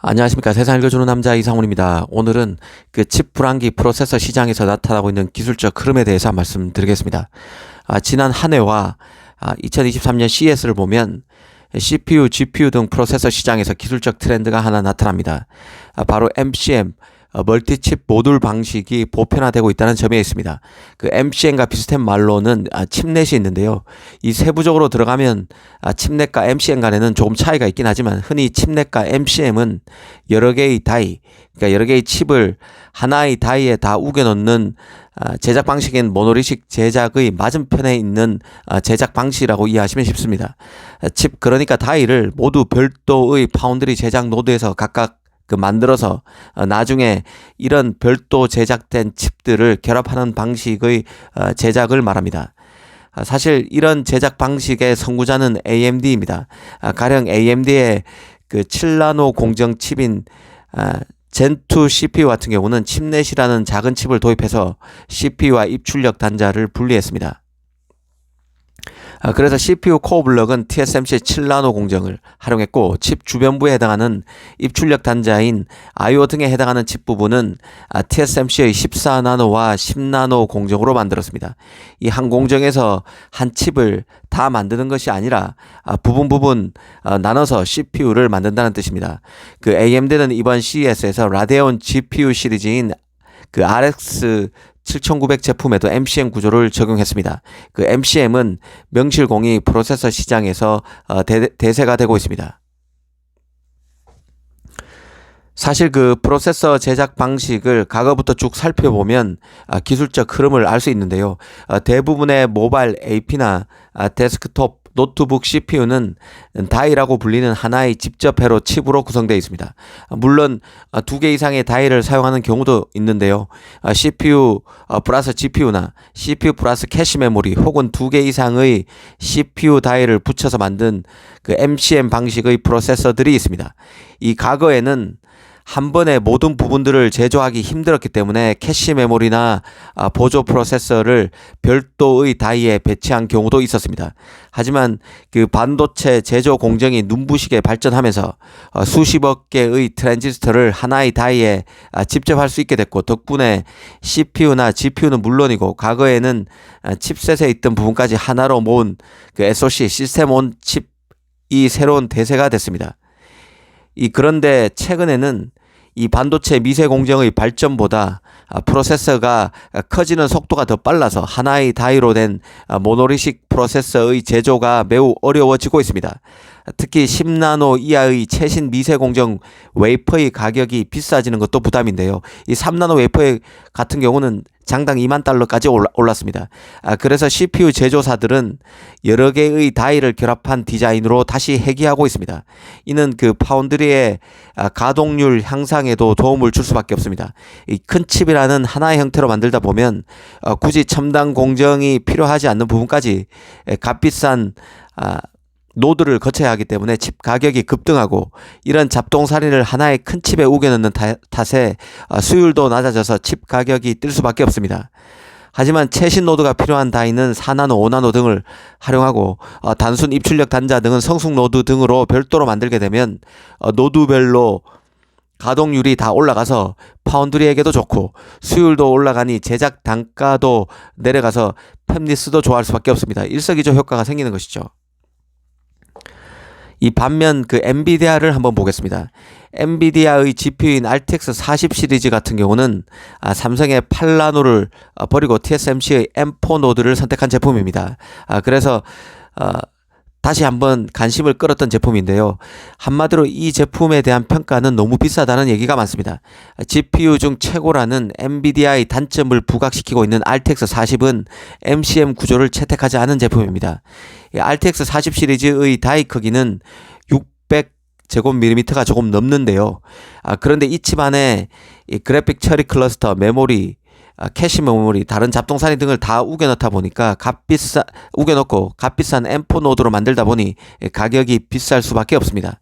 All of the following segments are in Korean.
안녕하십니까. 세상 읽어주는 남자 이상훈입니다. 오늘은 그 칩 불안기 프로세서 시장에서 나타나고 있는 기술적 흐름에 대해서 말씀드리겠습니다. 지난 한 해와 2023년 CES를 보면 CPU, GPU 등 프로세서 시장에서 기술적 트렌드가 하나 나타납니다. 바로 MCM, 멀티칩 모듈 방식이 보편화되고 있다는 점에 있습니다. 그 MCM과 비슷한 말로는 칩넷이 있는데요. 이 세부적으로 들어가면 칩넷과 MCM 간에는 조금 차이가 있긴 하지만 흔히 칩넷과 MCM은 여러 개의 다이, 그러니까 여러 개의 칩을 하나의 다이에 다 우겨넣는 제작 방식인 모노리식 제작의 맞은편에 있는 제작 방식이라고 이해하시면 쉽습니다. 그러니까 다이를 모두 별도의 파운드리 제작 노드에서 각각 만들어서 나중에 이런 별도 제작된 칩들을 결합하는 방식의 제작을 말합니다. 사실 이런 제작 방식의 선구자는 AMD입니다. 가령 AMD의 그 7나노 공정 칩인 젠2 CPU 같은 경우는 칩넷이라는 작은 칩을 도입해서 CPU와 입출력 단자를 분리했습니다. 그래서 CPU 코어 블럭은 TSMC의 7나노 공정을 활용했고 칩 주변부에 해당하는 입출력 단자인 I/O 등에 해당하는 칩 부분은 TSMC의 14나노와 10나노 공정으로 만들었습니다. 이 한 공정에서 한 칩을 다 만드는 것이 아니라 부분 나눠서 CPU를 만든다는 뜻입니다. 그 AMD는 이번 CES에서 라데온 GPU 시리즈인 그 RX 7900 제품에도 MCM 구조를 적용했습니다. 그 MCM은 명실공히 프로세서 시장에서 대세가 되고 있습니다. 사실 그 프로세서 제작 방식을 과거부터 쭉 살펴보면 기술적 흐름을 알 수 있는데요. 대부분의 모바일 AP나 데스크톱 노트북 CPU는 다이라고 불리는 하나의 집접회로 칩으로 구성되어 있습니다. 물론 두 개 이상의 다이를 사용하는 경우도 있는데요. CPU 플러스 GPU나 CPU 플러스 캐시 메모리 혹은 두 개 이상의 CPU 다이를 붙여서 만든 그 MCM 방식의 프로세서들이 있습니다. 이 과거에는 한 번에 모든 부분들을 제조하기 힘들었기 때문에 캐시 메모리나 보조 프로세서를 별도의 다이에 배치한 경우도 있었습니다. 하지만 그 반도체 제조 공정이 눈부시게 발전하면서 수십억 개의 트랜지스터를 하나의 다이에 집접할 수 있게 됐고 덕분에 CPU나 GPU는 물론이고 과거에는 칩셋에 있던 부분까지 하나로 모은 그 SoC 시스템 온 칩이 새로운 대세가 됐습니다. 그런데 최근에는 이 반도체 미세 공정의 발전보다 프로세서가 커지는 속도가 더 빨라서 하나의 다이로 된 모노리식 프로세서의 제조가 매우 어려워지고 있습니다. 특히 10나노 이하의 최신 미세 공정 웨이퍼의 가격이 비싸지는 것도 부담인데요. 이 3나노 웨이퍼 같은 경우는 장당 2만 달러까지 올랐습니다. 그래서 CPU 제조사들은 여러 개의 다이를 결합한 디자인으로 다시 회귀하고 있습니다. 이는 그 파운드리의 가동률 향상에도 도움을 줄 수밖에 없습니다. 이 큰 칩이라는 하나의 형태로 만들다 보면 굳이 첨단 공정이 필요하지 않는 부분까지 값비싼 노드를 거쳐야 하기 때문에 칩 가격이 급등하고 이런 잡동사니를 하나의 큰 칩에 우겨넣는 탓에 수율도 낮아져서 칩 가격이 뛸 수밖에 없습니다. 하지만 최신 노드가 필요한 다이는 4나노, 5나노 등을 활용하고 단순 입출력 단자 등은 성숙 노드 등으로 별도로 만들게 되면 노드별로 가동률이 다 올라가서 파운드리에게도 좋고 수율도 올라가니 제작 단가도 내려가서 팹리스도 좋아할 수밖에 없습니다. 일석이조 효과가 생기는 것이죠. 이 반면 그 엔비디아를 한번 보겠습니다. 엔비디아의 GPU인 RTX 40 시리즈 같은 경우는 삼성의 8나노를 버리고 TSMC의 M4 노드를 선택한 제품입니다. 그래서 다시 한번 관심을 끌었던 제품인데요. 한마디로 이 제품에 대한 평가는 너무 비싸다는 얘기가 많습니다. GPU 중 최고라는 엔비디아의 단점을 부각시키고 있는 RTX 40은 MCM 구조를 채택하지 않은 제품입니다. RTX 40 시리즈의 다이 크기는 600제곱밀리미터가 조금 넘는데요. 그런데 이 칩 안에 이 그래픽 처리 클러스터, 메모리, 캐시 메모리, 다른 잡동사니 등을 다 우겨넣다 보니까 값비싼 M4 노드로 만들다 보니 가격이 비쌀 수밖에 없습니다.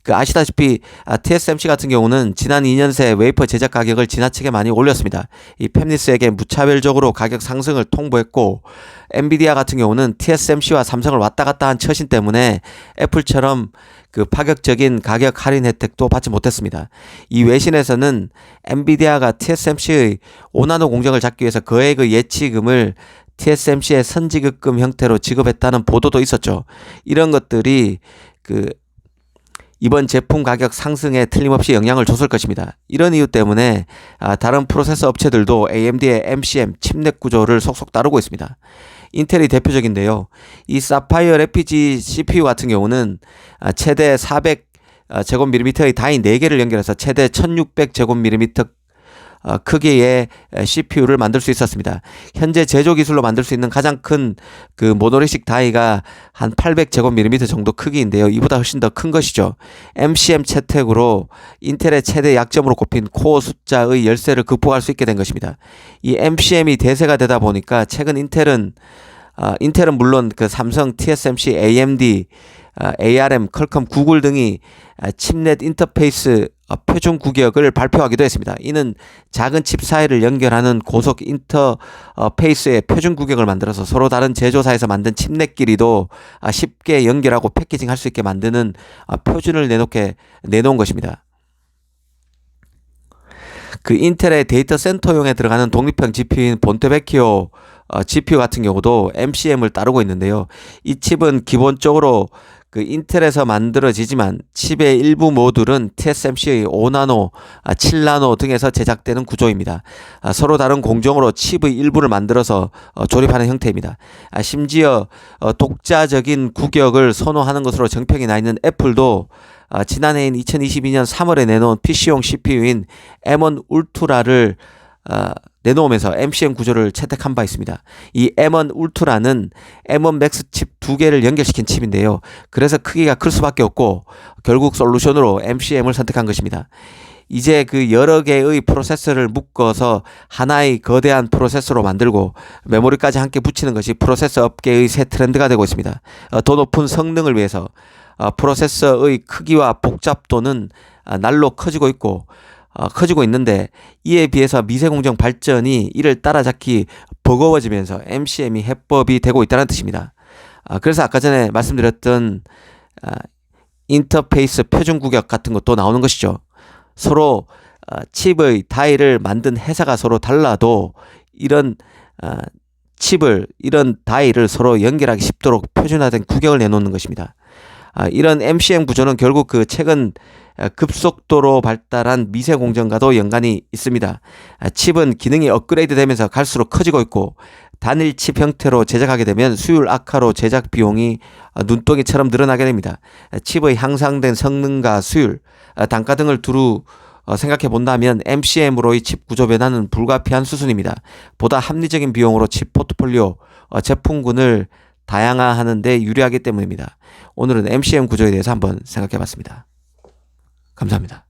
그 아시다시피 TSMC 같은 경우는 지난 2년 새 웨이퍼 제작 가격을 지나치게 많이 올렸습니다. 이 팹리스에게 무차별적으로 가격 상승을 통보했고, 엔비디아 같은 경우는 TSMC와 삼성을 왔다 갔다 한 처신 때문에 애플처럼 그 파격적인 가격 할인 혜택도 받지 못했습니다. 이 외신에서는 엔비디아가 TSMC의 5나노 공정을 잡기 위해서 거액의 예치금을 TSMC의 선지급금 형태로 지급했다는 보도도 있었죠. 이런 것들이 그 이번 제품 가격 상승에 틀림없이 영향을 줬을 것입니다. 이런 이유 때문에 다른 프로세서 업체들도 AMD의 MCM 칩넷 구조를 속속 따르고 있습니다. 인텔이 대표적인데요. 이 사파이어 FPGA CPU 같은 경우는 최대 400제곱밀리미터의 다이 4개를 연결해서 최대 1600제곱밀리미터 크기의 CPU를 만들 수 있었습니다. 현재 제조 기술로 만들 수 있는 가장 큰 그 모노리식 다이가 한 800제곱밀리미터 정도 크기인데요. 이보다 훨씬 더 큰 것이죠. MCM 채택으로 인텔의 최대 약점으로 꼽힌 코어 숫자의 열세를 극복할 수 있게 된 것입니다. 이 MCM이 대세가 되다 보니까 최근 인텔은 물론 그 삼성, TSMC, AMD, ARM, 퀄컴, 구글 등이 칩넷 인터페이스 표준 구격을 발표하기도 했습니다. 이는 작은 칩 사이를 연결하는 고속 인터페이스의 표준 구격을 만들어서 서로 다른 제조사에서 만든 칩넷끼리도 쉽게 연결하고 패키징할 수 있게 만드는 표준을 내놓은 것입니다. 그 인텔의 데이터 센터용에 들어가는 독립형 GPU인 본테베키오 GPU 같은 경우도 MCM을 따르고 있는데요. 이 칩은 기본적으로 그 인텔에서 만들어지지만 칩의 일부 모듈은 TSMC의 5나노, 7나노 등에서 제작되는 구조입니다. 서로 다른 공정으로 칩의 일부를 만들어서 조립하는 형태입니다. 심지어 독자적인 구격을 선호하는 것으로 정평이 나 있는 애플도 지난해인 2022년 3월에 내놓은 PC용 CPU인 M1 울트라를 내놓으면서 MCM 구조를 채택한 바 있습니다. 이 M1 울트라는 M1 맥스 칩 2개를 연결시킨 칩인데요. 그래서 크기가 클 수밖에 없고 결국 솔루션으로 MCM을 선택한 것입니다. 이제 그 여러 개의 프로세서를 묶어서 하나의 거대한 프로세서로 만들고 메모리까지 함께 붙이는 것이 프로세서 업계의 새 트렌드가 되고 있습니다. 더 높은 성능을 위해서 프로세서의 크기와 복잡도는 날로 커지고 있는데 이에 비해서 미세공정 발전이 이를 따라잡기 버거워지면서 MCM이 해법이 되고 있다는 뜻입니다. 그래서 아까 전에 말씀드렸던 인터페이스 표준 구격 같은 것도 나오는 것이죠. 서로 칩의 다이를 만든 회사가 서로 달라도 이런 이런 다이를 서로 연결하기 쉽도록 표준화된 구격을 내놓는 것입니다. 이런 MCM 구조는 결국 그 최근 급속도로 발달한 미세 공정과도 연관이 있습니다. 칩은 기능이 업그레이드 되면서 갈수록 커지고 있고 단일 칩 형태로 제작하게 되면 수율 악화로 제작 비용이 눈덩이처럼 늘어나게 됩니다. 칩의 향상된 성능과 수율, 단가 등을 두루 생각해 본다면 MCM으로의 칩 구조 변화는 불가피한 수순입니다. 보다 합리적인 비용으로 칩 포트폴리오, 제품군을 다양화하는 데 유리하기 때문입니다. 오늘은 MCM 구조에 대해서 한번 생각해 봤습니다. 감사합니다.